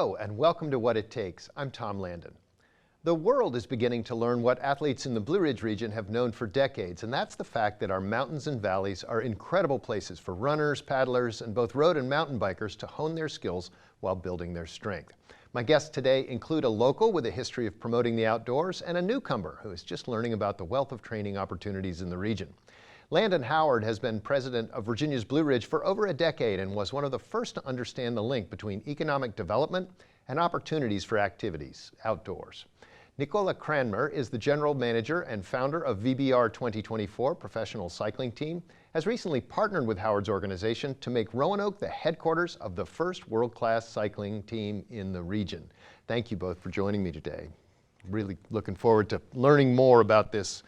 Hello and welcome to What It Takes. I'm Tom Landon. The world is beginning to learn what athletes in the Blue Ridge region have known for decades, and that's the fact that our mountains and valleys are incredible places for runners, paddlers, and both road and mountain bikers to hone their skills while building their strength. My guests today include a local with a history of promoting the outdoors and a newcomer who is just learning about the wealth of training opportunities in the region. Landon Howard has been president of Virginia's Blue Ridge for over a decade and was one of the first to understand the link between economic development and opportunities for activities outdoors. Nicola Cranmer is the general manager and founder of VBR 2024 professional cycling team, has recently partnered with Howard's organization to make Roanoke the headquarters of the first world-class cycling team in the region. Thank you both for joining me today. Really looking forward to learning more about this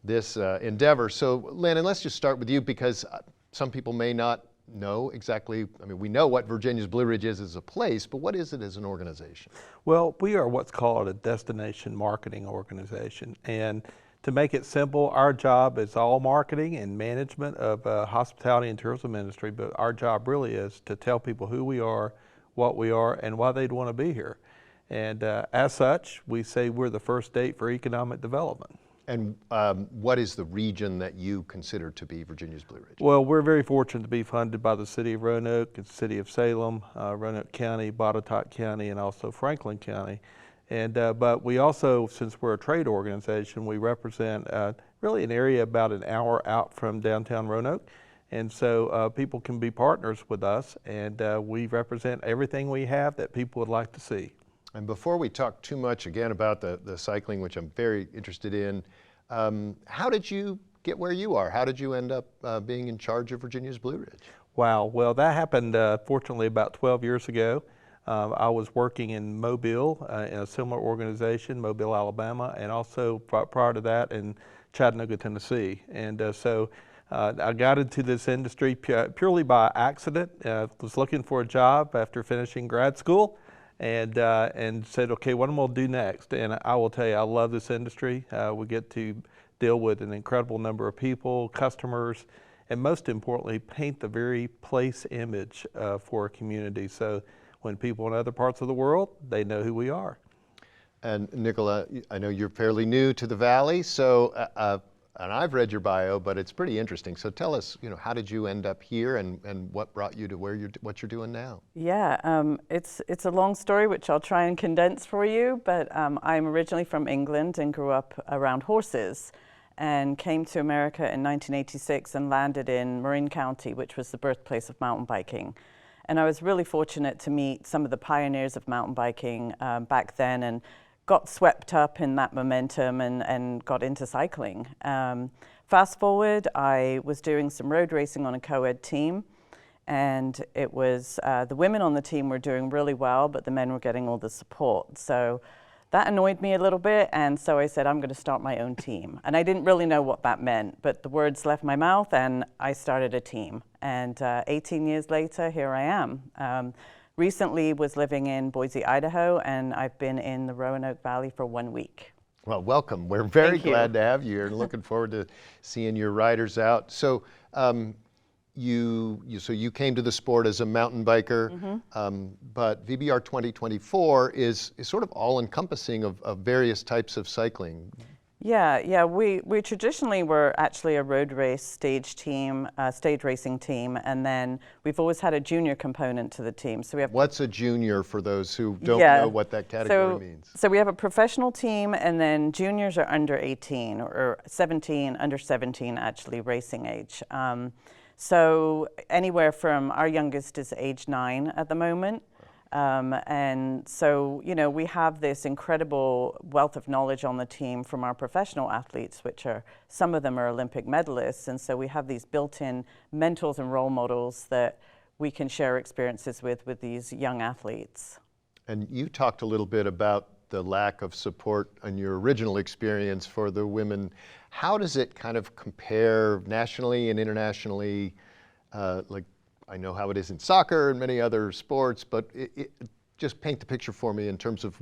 endeavor. So Landon, let's just start with you because some people may not know exactly, we know what Virginia's Blue Ridge is as a place, but what is it as an organization? Well, we are what's called a destination marketing organization. And to make it simple, our job is all marketing and management of hospitality and tourism industry, but our job really is to tell people who we are, what we are, and why they'd want to be here. And as such, we say we're the first state for economic development. And what is the region that you consider to be Virginia's Blue Ridge? Well, we're very fortunate to be funded by the City of Roanoke, the City of Salem, Roanoke County, Botetourt County, and also Franklin County. And but we also, since we're a trade organization, we represent really an area about an hour out from downtown Roanoke. And so people can be partners with us, and we represent everything we have that people would like to see. And before we talk too much again about the cycling, which I'm very interested in, how did you get where you are? How did you end up being in charge of Virginia's Blue Ridge? Wow, well that happened fortunately about 12 years ago. I was working in Mobile in a similar organization, Mobile, Alabama, and also prior to that in Chattanooga, Tennessee. And so I got into this industry purely by accident. Was looking for a job after finishing grad school. And said, okay, what am I going to do next? And I will tell you, I love this industry. We get to deal with an incredible number of people, customers, and most importantly, paint the very place image for a community. So when people in other parts of the world, they know who we are. And Nicola, I know you're fairly new to the Valley, so and I've read your bio, but it's pretty interesting. So tell us, how did you end up here, and what brought you to what you're doing now? Yeah, it's a long story, which I'll try and condense for you. But I'm originally from England and grew up around horses, and came to America in 1986 and landed in Marin County, which was the birthplace of mountain biking. And I was really fortunate to meet some of the pioneers of mountain biking back then, and got swept up in that momentum and got into cycling. Fast forward, I was doing some road racing on a co-ed team, and it was the women on the team were doing really well, but the men were getting all the support. So that annoyed me a little bit, and so I said, I'm going to start my own team. And I didn't really know what that meant, but the words left my mouth, and I started a team. And 18 years later, here I am. Recently was living in Boise, Idaho, and I've been in the Roanoke Valley for 1 week. Well, welcome. We're very glad to have you here and looking forward to seeing your riders out. So you came to the sport as a mountain biker, but VBR 2024 is sort of all-encompassing of various types of cycling. Yeah, we traditionally were actually a road race stage racing team, and then we've always had a junior component to the team. So we have. What's a junior for those who don't know what that category means? So we have a professional team, and then juniors are under 18 or 17, under 17 actually racing age. So anywhere from, our youngest is age 9 at the moment. And so, we have this incredible wealth of knowledge on the team from our professional athletes, which are, some of them are Olympic medalists. And so we have these built-in mentors and role models that we can share experiences with these young athletes. And you talked a little bit about the lack of support in your original experience for the women. How does it kind of compare nationally and internationally? I know how it is in soccer and many other sports, but just paint the picture for me in terms of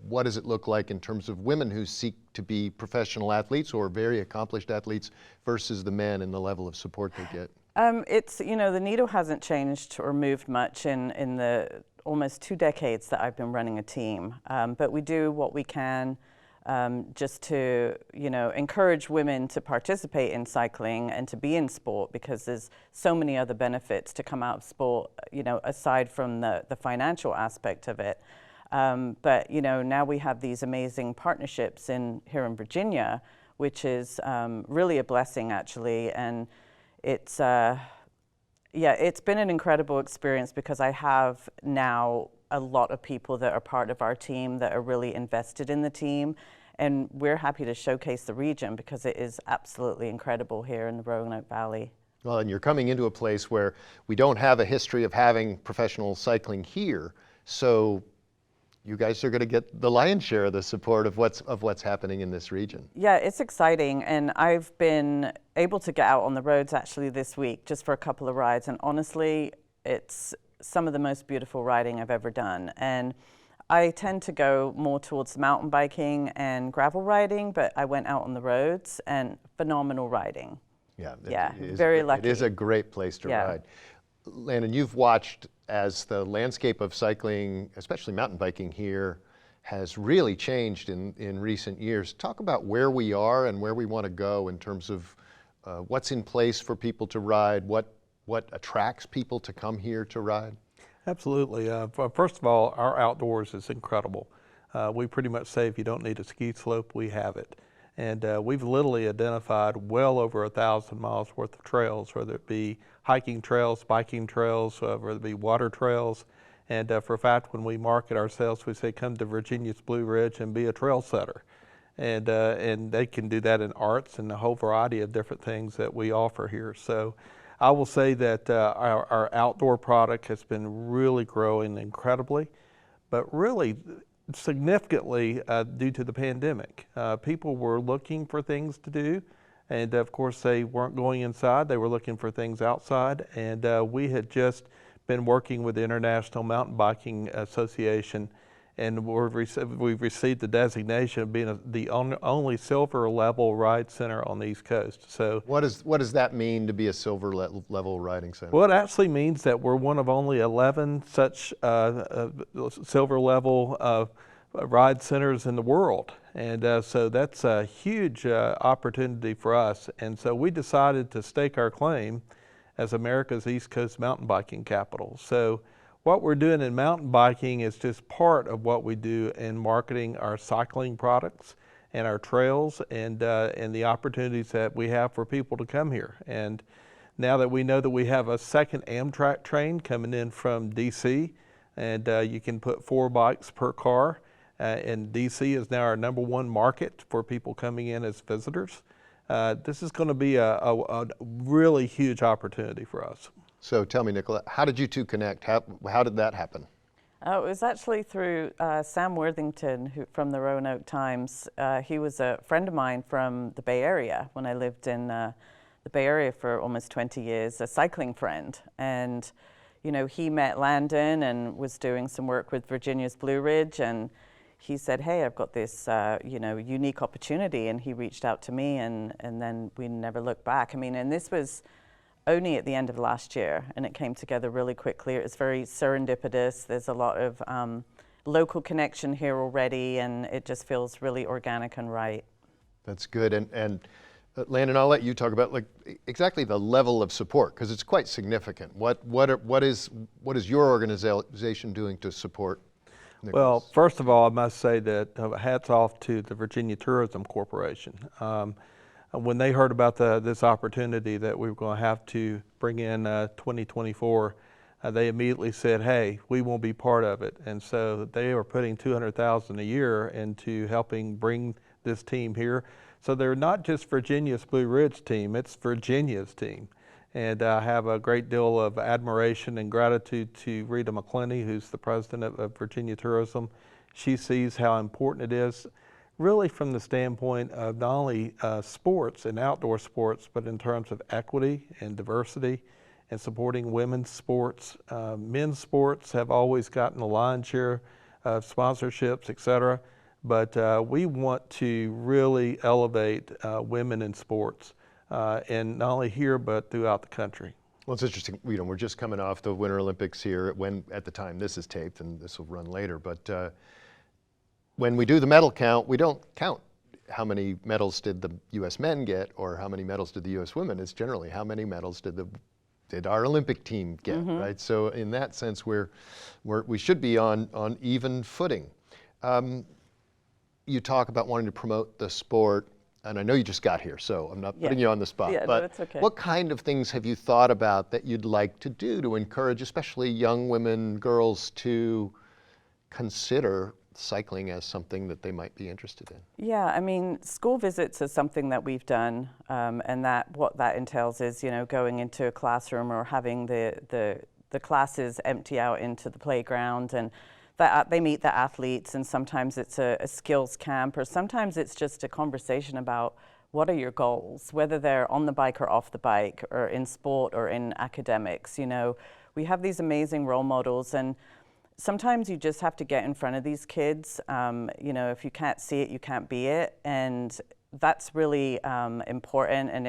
what does it look like in terms of women who seek to be professional athletes or very accomplished athletes versus the men and the level of support they get? It's, the needle hasn't changed or moved much in the almost 2 decades that I've been running a team, but we do what we can just to, encourage women to participate in cycling and to be in sport, because there's so many other benefits to come out of sport, aside from the financial aspect of it. But now we have these amazing partnerships here in Virginia, which is really a blessing, actually, and it's been an incredible experience, because I have now a lot of people that are part of our team that are really invested in the team, and we're happy to showcase the region because it is absolutely incredible here in the Roanoke Valley. Well, and you're coming into a place where we don't have a history of having professional cycling here, so you guys are going to get the lion's share of the support of what's happening in this region. Yeah, it's exciting, and I've been able to get out on the roads actually this week just for a couple of rides, and honestly, it's some of the most beautiful riding I've ever done. And I tend to go more towards mountain biking and gravel riding, but I went out on the roads and phenomenal riding. Yeah, very lucky. It is a great place to ride. Landon, you've watched as the landscape of cycling, especially mountain biking here, has really changed in recent years. Talk about where we are and where we want to go in terms of what's in place for people to ride, what attracts people to come here to ride. Absolutely. First of all, our outdoors is incredible. We pretty much say if you don't need a ski slope, we have it. And we've literally identified well over 1,000 miles worth of trails, whether it be hiking trails, biking trails, whether it be water trails. And for a fact, when we market ourselves, we say, come to Virginia's Blue Ridge and be a trail setter. And they can do that in arts and a whole variety of different things that we offer here. So I will say that our outdoor product has been really growing incredibly, but really significantly due to the pandemic. People were looking for things to do, and of course they weren't going inside, they were looking for things outside, and we had just been working with the International Mountain Biking Association, and we've received the designation of being the only silver level ride center on the East Coast. So what does that mean to be a silver level riding center? Well, it actually means that we're one of only 11 such silver level ride centers in the world. And so that's a huge opportunity for us. And so we decided to stake our claim as America's East Coast mountain biking capital. So what we're doing in mountain biking is just part of what we do in marketing our cycling products and our trails and the opportunities that we have for people to come here. And now that we know that we have a second Amtrak train coming in from DC, and you can put 4 bikes per car, and DC is now our #1 market for people coming in as visitors. This is going to be a really huge opportunity for us. So tell me, Nicola, how did you two connect? How did that happen? It was actually through Sam Worthington from the Roanoke Times. He was a friend of mine from the Bay Area when I lived in the Bay Area for almost 20 years, a cycling friend. And, he met Landon and was doing some work with Virginia's Blue Ridge, and he said, hey, I've got this, unique opportunity, and he reached out to me, and then we never looked back. And this was only at the end of last year, and it came together really quickly. It was very serendipitous. There's a lot of local connection here already, and it just feels really organic and right. That's good. And Landon, I'll let you talk about exactly the level of support, because it's quite significant. What is your organization doing to support Nicholas? Well, first of all, I must say that hats off to the Virginia Tourism Corporation. When they heard about this opportunity that we were going to have to bring in 2024, they immediately said, hey, we won't be part of it. And so they are putting $200,000 a year into helping bring this team here. So they're not just Virginia's Blue Ridge team, it's Virginia's team. And I have a great deal of admiration and gratitude to Rita McClenny, who's the president of Virginia Tourism. She sees how important it is, really from the standpoint of not only sports and outdoor sports, but in terms of equity and diversity and supporting women's sports. Men's sports have always gotten a lion's share of sponsorships, et cetera, but we want to really elevate women in sports, and not only here, but throughout the country. Well, it's interesting, we're just coming off the Winter Olympics here, when at the time this is taped, and this will run later, but when we do the medal count, we don't count how many medals did the U.S. men get or how many medals did the U.S. women. It's generally how many medals did our Olympic team get, right? So in that sense, we should be on even footing. You talk about wanting to promote the sport, and I know you just got here, so I'm not putting you on the spot, yeah, but no, it's okay. What kind of things have you thought about that you'd like to do to encourage especially young women, girls, to consider cycling as something that they might be interested in? Yeah, I mean, school visits is something that we've done, and what that entails is, going into a classroom or having the classes empty out into the playground, and they meet the athletes, and sometimes it's a skills camp, or sometimes it's just a conversation about what are your goals, whether they're on the bike or off the bike, or in sport or in academics. We have these amazing role models, and sometimes you just have to get in front of these kids. If you can't see it, you can't be it, and that's really important. And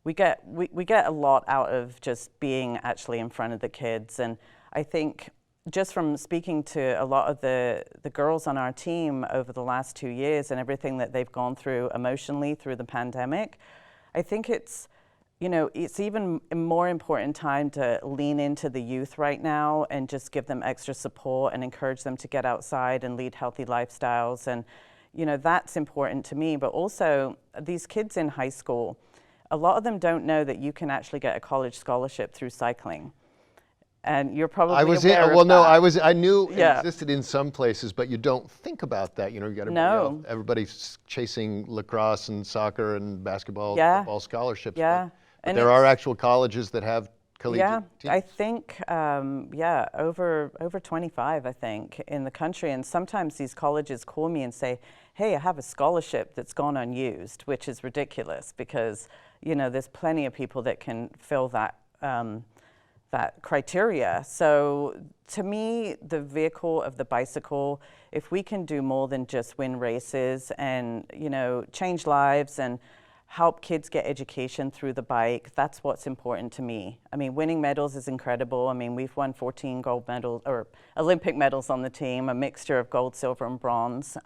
we get a lot out of just being actually in front of the kids. And I think just from speaking to a lot of the girls on our team over the last 2 years and everything that they've gone through emotionally through the pandemic, I think it's even a more important time to lean into the youth right now and just give them extra support and encourage them to get outside and lead healthy lifestyles. And, that's important to me. But also, these kids in high school, a lot of them don't know that you can actually get a college scholarship through cycling. And you're probably aware of that. I knew it existed in some places, but you don't think about that. You got everybody's chasing lacrosse and soccer and basketball, football scholarships. Yeah. But there are actual colleges that have collegiate teams. I think, over 25, I think, in the country. And sometimes these colleges call me and say, hey, I have a scholarship that's gone unused, which is ridiculous because, there's plenty of people that can fill that criteria. So to me, the vehicle of the bicycle, if we can do more than just win races and, change lives and help kids get education through the bike, that's what's important to me. I mean, winning medals is incredible. I mean, we've won 14 gold medals, or Olympic medals on the team, a mixture of gold, silver, and bronze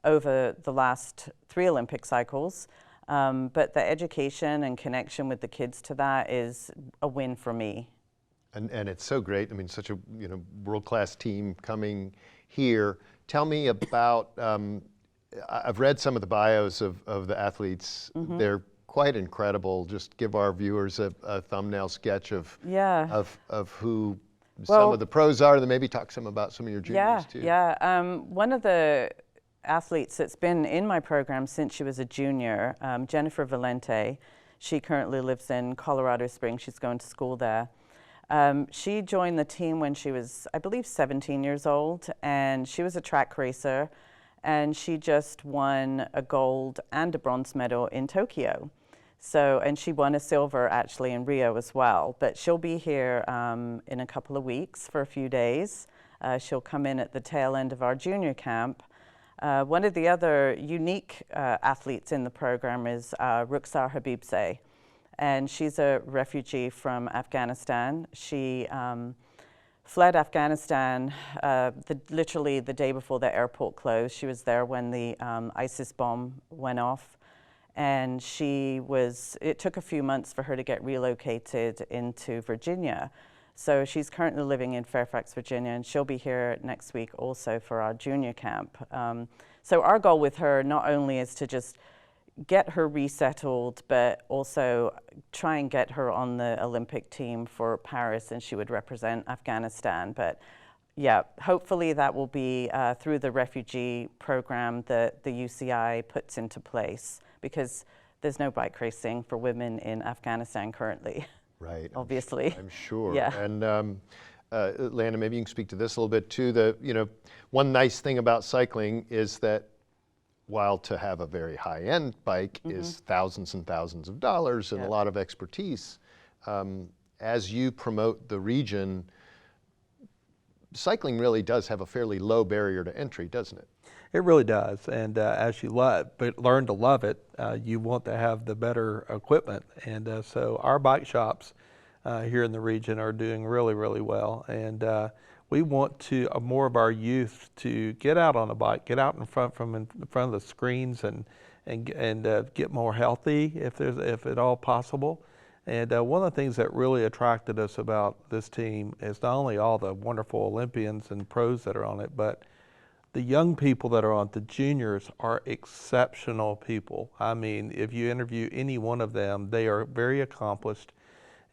over the last 3 Olympic cycles. But the education and connection with the kids to that is a win for me. And it's so great. I mean, such a world-class team coming here. Tell me about, I've read some of the bios of the athletes. They're quite incredible. Just give our viewers a thumbnail sketch of who some of the pros are, and then maybe talk some about some of your juniors too. One of the athletes that's been in my program since she was a junior, Jennifer Valente, she currently lives in Colorado Springs. She's going to school there. She joined the team when she was, I believe, 17 years old, and she was a track racer, and she just won a gold and a bronze medal in Tokyo. So, and she won a silver actually in Rio as well, but she'll be here in a couple of weeks for a few days. She'll come in at the tail end of our junior camp. One of the other unique athletes in the program is Rukhsar Habibzeh, and she's a refugee from Afghanistan. She fled Afghanistan literally the day before the airport closed. She was there when the ISIS bomb went off, and it took a few months for her to get relocated into Virginia. So she's currently living in Fairfax, Virginia, and she'll be here next week also for our junior camp. So our goal with her not only is to just get her resettled, but also try and get her on the Olympic team for Paris, and she would represent Afghanistan. But yeah, hopefully that will be through the refugee program that the UCI puts into place, because there's no bike racing for women in Afghanistan currently. Right. Obviously. I'm sure. Yeah. And Landon, maybe you can speak to this a little bit too. One nice thing about cycling is that while to have a very high-end bike is thousands and thousands of dollars and a lot of expertise, as you promote the region, cycling really does have a fairly low barrier to entry, doesn't it? It really does, and as you learn to love it, you want to have the better equipment. And so our bike shops here in the region are doing really, really well. And we want to more of our youth to get out on a bike, get out in front of the screens and get more healthy if at all possible. And one of the things that really attracted us about this team is not only all the wonderful Olympians and pros that are on it, but the young people that are on it, the juniors, are exceptional people. I mean, if you interview any one of them, they are very accomplished.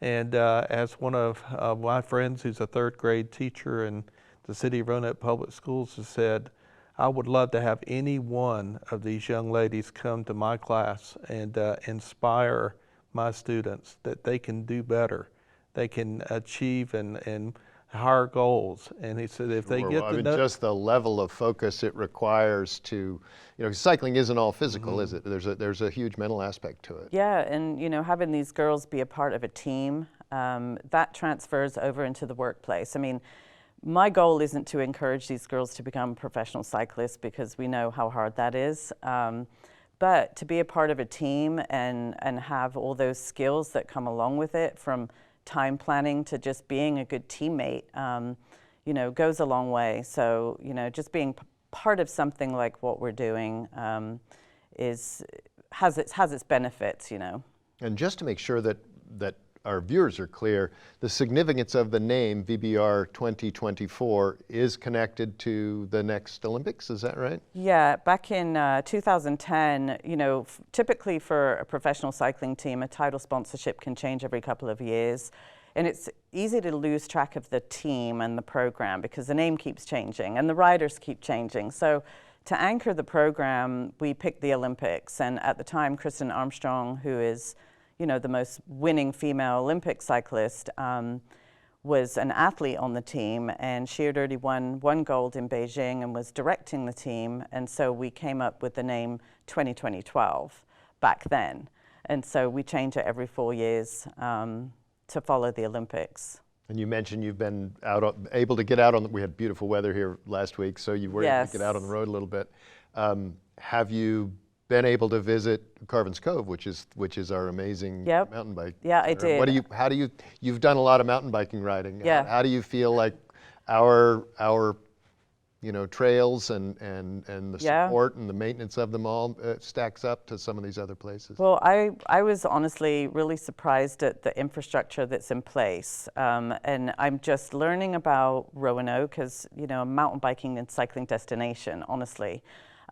And as one of my friends who's a third grade teacher in the city of Roanoke Public Schools has said, I would love to have any one of these young ladies come to my class and inspire my students that they can do better, they can achieve and higher goals. And he said if they get I mean, just the level of focus it requires to, cycling isn't all physical, is it? There's a huge mental aspect to it. Yeah, and having these girls be a part of a team, that transfers over into the workplace. I mean, my goal isn't to encourage these girls to become professional cyclists because we know how hard that is. But to be a part of a team and have all those skills that come along with it, from time planning to just being a good teammate, goes a long way. So, just being part of something like what we're doing has its benefits, And just to make sure that our viewers are clear, the significance of the name VBR 2024 is connected to the next Olympics, is that right? Yeah, back in 2010, typically for a professional cycling team, a title sponsorship can change every couple of years. And it's easy to lose track of the team and the program because the name keeps changing and the riders keep changing. So to anchor the program, we picked the Olympics. And at the time, Kristen Armstrong, who is the most winning female Olympic cyclist, was an athlete on the team, and she had already won 1 gold in Beijing and was directing the team. And so we came up with the name 2012 back then. And so we change it every 4 years to follow the Olympics. And you mentioned you've been able to get out on, we had beautiful weather here last week, so you were able to get out on the road a little bit. Have you been able to visit Carvin's Cove, which is our amazing mountain bike? Yeah, I did. You've done a lot of mountain biking riding. Yeah. How do you feel like our trails and the support and the maintenance of them all stacks up to some of these other places? Well, I was honestly really surprised at the infrastructure that's in place. And I'm just learning about Roanoke as, a mountain biking and cycling destination, honestly.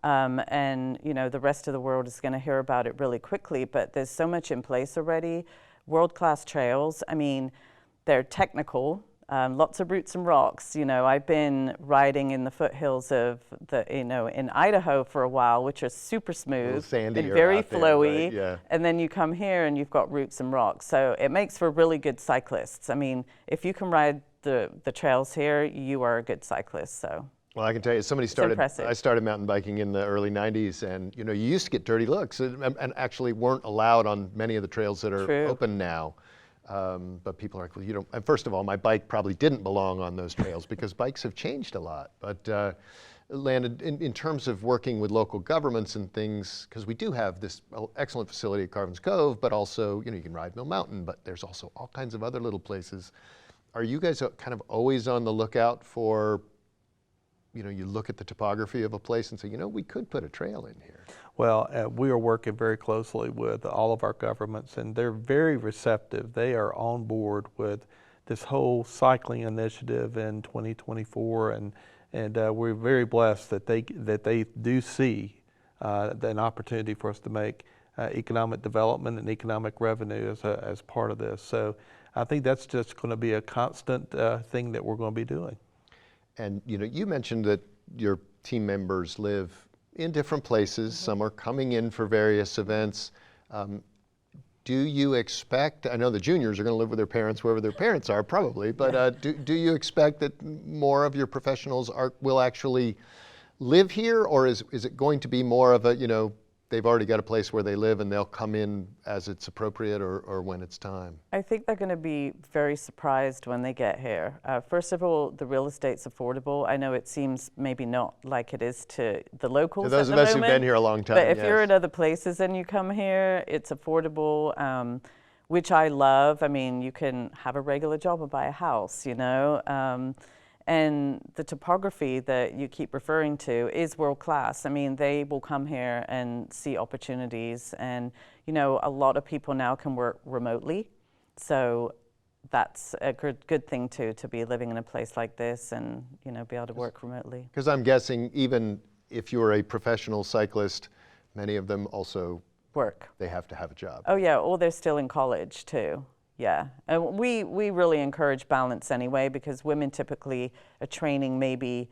And the rest of the world is going to hear about it really quickly, but there's so much in place already. World-class trails. I mean, they're technical. Lots of roots and rocks. I've been riding in the foothills of in Idaho for a while, which are super smooth and very flowy. Right? Yeah. And then you come here and you've got roots and rocks. So it makes for really good cyclists. I mean, if you can ride the trails here, you are a good cyclist. So. Well, I can tell you, I started mountain biking in the early 90s, and you used to get dirty looks and actually weren't allowed on many of the trails that are open now. But people are like, and first of all, my bike probably didn't belong on those trails because bikes have changed a lot. But Landon, in terms of working with local governments and things, because we do have this excellent facility at Carvin's Cove, but also, you can ride Mill Mountain, but there's also all kinds of other little places. Are you guys kind of always on the lookout for, you look at the topography of a place and say, we could put a trail in here? Well, we are working very closely with all of our governments, and they're very receptive. They are on board with this whole cycling initiative in 2024, and we're very blessed that they do see an opportunity for us to make economic development and economic revenue as part of this. So I think that's just going to be a constant thing that we're going to be doing. And you mentioned that your team members live in different places. Some are coming in for various events. Do you expect, I know the juniors are going to live with their parents wherever their parents are probably, but do you expect that more of your professionals will actually live here, or is it going to be more of a, they've already got a place where they live and they'll come in as it's appropriate or when it's time? I think they're going to be very surprised when they get here. First of all, the real estate's affordable. I know it seems maybe not like it is to the locals. To those of us who've been here a long time, but if you're in other places and you come here, it's affordable. which I love. I mean, you can have a regular job and buy a house, you know. And the topography that you keep referring to is world class. I mean, they will come here and see opportunities. And, you know, a lot of people now can work remotely. So that's a good thing too, to be living in a place like this and, you know, be able to work remotely. Because I'm guessing even if you're a professional cyclist, many of them also work. They have to have a job. Oh yeah, or they're still in college too. Yeah, and we really encourage balance anyway, because women typically are training maybe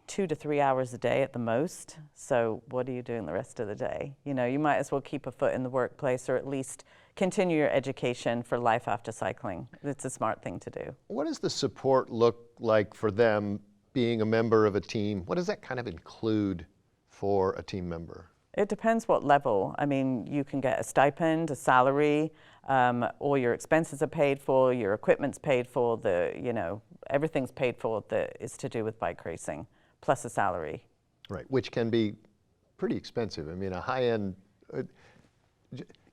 2 to 3 hours a day at the most. So what are you doing the rest of the day? You know, you might as well keep a foot in the workplace, or at least continue your education for life after cycling. It's a smart thing to do. What does the support look like for them being a member of a team? What does that kind of include for a team member? It depends what level. I mean, you can get a stipend, a salary, all your expenses are paid for, your equipment's paid for, everything's paid for that is to do with bike racing, plus a salary. Right, which can be pretty expensive. I mean, a high-end,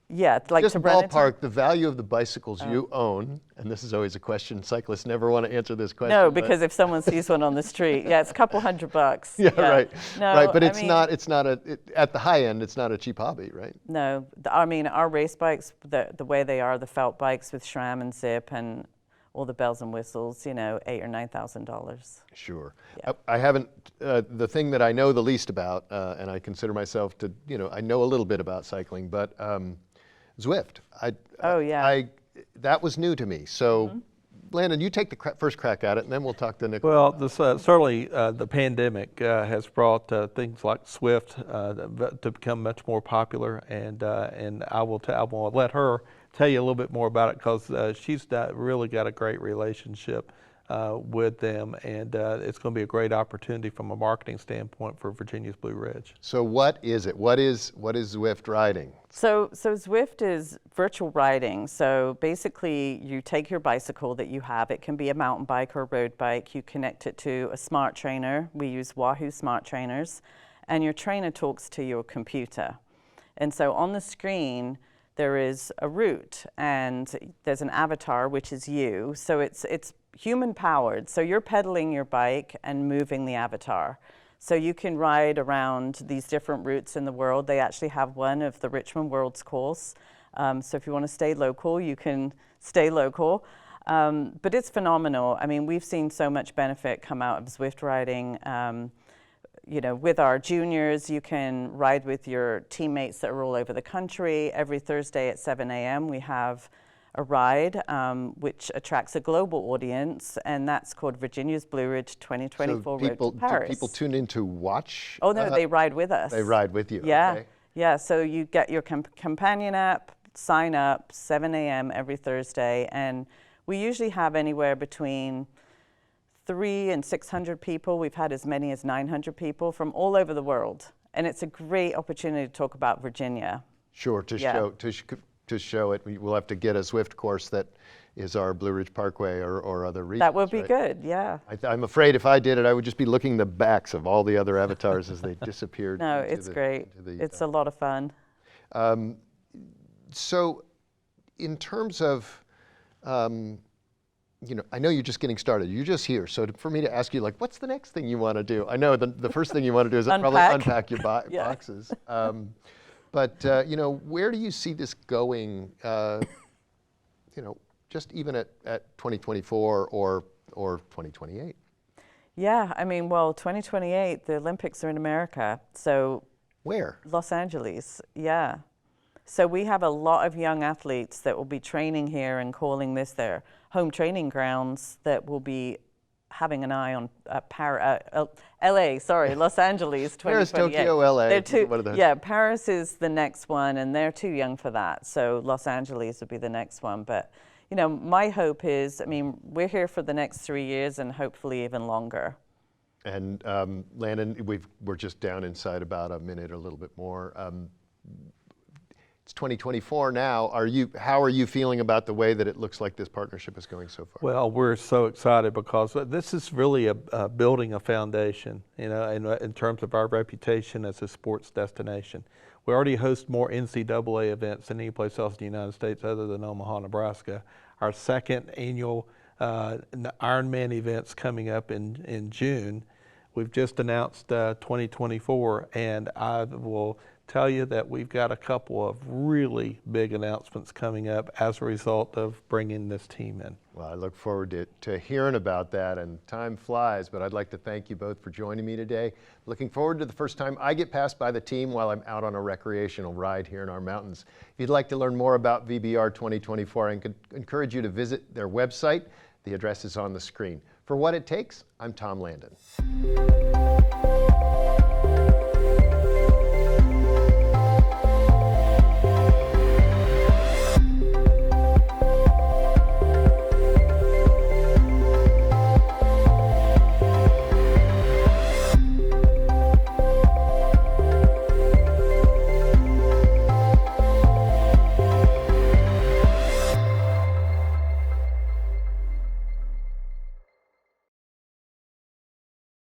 yeah, like just to ballpark the value of the bicycles you own, and this is always a question, cyclists never want to answer this question. No, because if someone sees one on the street, yeah, it's a couple $100. Yeah, right. No, right, but at the high end, it's not a cheap hobby, right? No, I mean, our race bikes, the way they are, the felt bikes with SRAM and zip and all the bells and whistles, you know, $8,000 or $9,000. Sure. Yeah. I haven't, the thing that I know the least about, and I consider myself to, I know a little bit about cycling, but Zwift. That was new to me. So, Landon, you take the first crack at it, and then we'll talk to Nicola. Well, certainly the pandemic has brought things like Zwift to become much more popular, and I will let her tell you a little bit more about it, because she's really got a great relationship with them, and it's going to be a great opportunity from a marketing standpoint for Virginia's Blue Ridge. So what is it? What is Zwift riding? So Zwift is virtual riding. So basically, you take your bicycle that you have. It can be a mountain bike or a road bike. You connect it to a smart trainer. We use Wahoo smart trainers, and your trainer talks to your computer. And so on the screen, there is a route, and there's an avatar, which is you. So it's human powered. So you're pedaling your bike and moving the avatar. So you can ride around these different routes in the world. They actually have one of the Richmond World's course. So if you want to stay local, you can stay local. But it's phenomenal. I mean, we've seen so much benefit come out of Zwift riding. With our juniors, you can ride with your teammates that are all over the country. Every Thursday at 7 a.m. we have a ride, which attracts a global audience, and that's called Virginia's Blue Ridge 2024 Road to Paris. Do people tune in to watch? Oh no, they ride with us. They ride with you. Yeah, okay. Yeah. So you get your companion app, sign up, 7 a.m. every Thursday, and we usually have anywhere between 300 and 600 people. We've had as many as 900 people from all over the world, and it's a great opportunity to talk about Virginia. Sure, to show it, we'll have to get a Zwift course that is our Blue Ridge Parkway or other regions. That would be right? good, yeah. I'm afraid if I did it, I would just be looking the backs of all the other avatars as they disappeared. No, it's great. It's a lot of fun. So, in terms of, I know you're just getting started. You're just here. So for me to ask you, like, what's the next thing you want to do? I know the first thing you want to do is probably unpack your boxes. But where do you see this going? Just even at 2024 or 2028. Yeah, I mean, 2028, the Olympics are in America. So where? Los Angeles. Yeah. So we have a lot of young athletes that will be training here and calling this their home training grounds, that will be having an eye on Los Angeles 2028. Paris, Tokyo, LA. What are those? Yeah, Paris is the next one, and they're too young for that. So Los Angeles would be the next one. But, my hope is, we're here for the next 3 years and hopefully even longer. And Landon, we're just down inside about a minute or a little bit more. It's 2024 now. How are you feeling about the way that it looks like this partnership is going so far? Well, we're so excited because this is really building a foundation, you know, in terms of our reputation as a sports destination. We already host more NCAA events than any place else in the United States other than Omaha, Nebraska. Our second annual Ironman event's coming up in June. We've just announced 2024, and I will tell you that we've got a couple of really big announcements coming up as a result of bringing this team in. Well, I look forward to hearing about that, and time flies, but I'd like to thank you both for joining me today. Looking forward to the first time I get passed by the team while I'm out on a recreational ride here in our mountains. If you'd like to learn more about VBR 2024, I encourage you to visit their website. The address is on the screen. For What It Takes, I'm Tom Landon.